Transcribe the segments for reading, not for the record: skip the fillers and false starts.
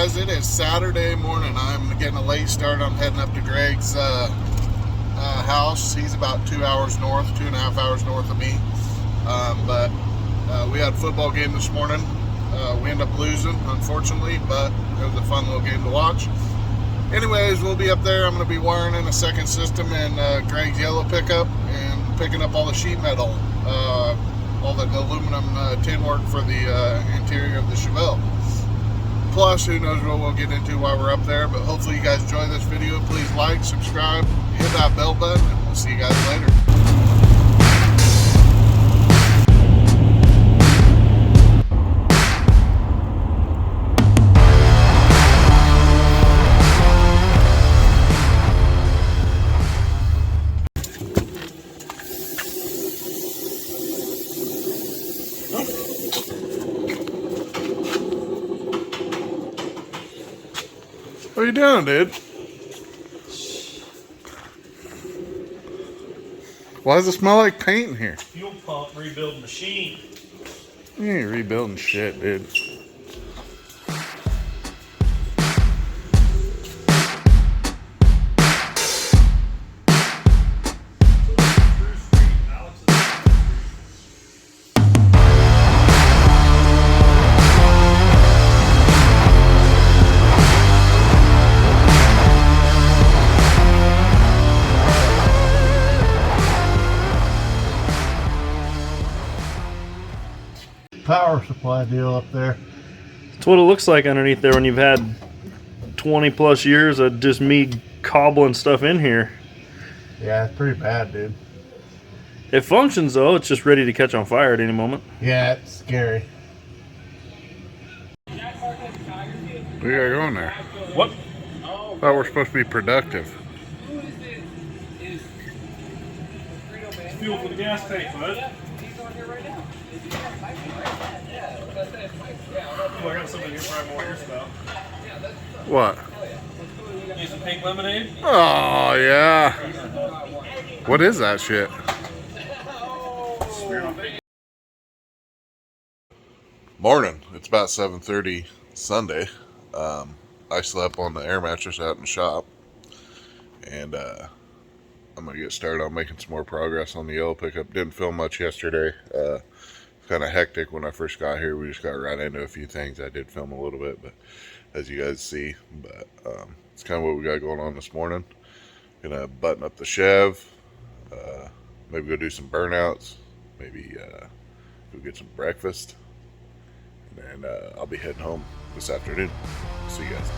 guys, it is Saturday morning. I'm getting a late start. I'm heading up to Greg's house. He's about 2 hours north, 2.5 hours north of me. But we had a football game this morning. We ended up losing, unfortunately, but it was a fun little game to watch. Anyways, we'll be up there. I'm going to be wiring in a second system in Greg's yellow pickup and picking up all the sheet metal, all the aluminum tin work for the interior of the Chevelle. Plus, who knows what we'll get into while we're up there, but hopefully you guys enjoy this video. Please like, subscribe, hit that bell button, and we'll see you guys later. What are you doing, dude? Why does it smell like paint in here? Fuel pump rebuild machine. You ain't rebuilding shit, dude. Power supply deal up there. That's what it looks like underneath there when you've had 20 plus years of just me cobbling stuff in here. Yeah, it's pretty bad, dude. It functions though, it's just ready to catch on fire at any moment. Yeah, it's scary. We gotta go in there. What? Thought we're supposed to be productive. Fuel for the gas tank, bud. Oh, I got something here probably more here about. What? Need some pink lemonade? Oh, yeah. What is that shit? Morning. It's about 7:30 Sunday. I slept on the air mattress out in the shop. And I'm going to get started on making some more progress on the yellow pickup. Didn't film much yesterday. Kind of hectic when I first got here. We just got right into a few things. I did film a little bit, but as you guys see, but it's kind of what we got going on this morning. Gonna button up the Chev, maybe go do some burnouts, maybe go get some breakfast, and then I'll be heading home this afternoon. See you guys.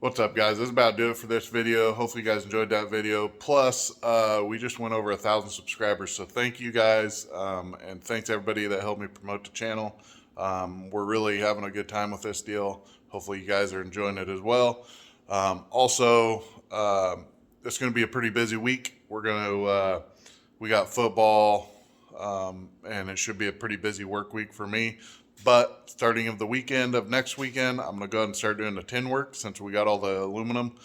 What's up, guys? This is about to do it for this video. Hopefully you guys enjoyed that video. Plus, we just went over 1,000 subscribers, so thank you guys, and thanks everybody that helped me promote the channel. We're really having a good time with this deal. Hopefully you guys are enjoying it as well. Also, it's going to be a pretty busy week. we got football, and it should be a pretty busy work week for me. But starting of the weekend of next weekend, I'm gonna go ahead and start doing the tin work since we got all the aluminum.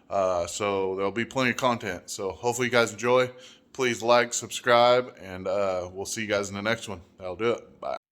So there'll be plenty of content. So hopefully you guys enjoy. Please like, subscribe, and we'll see you guys in the next one. That'll do it. Bye.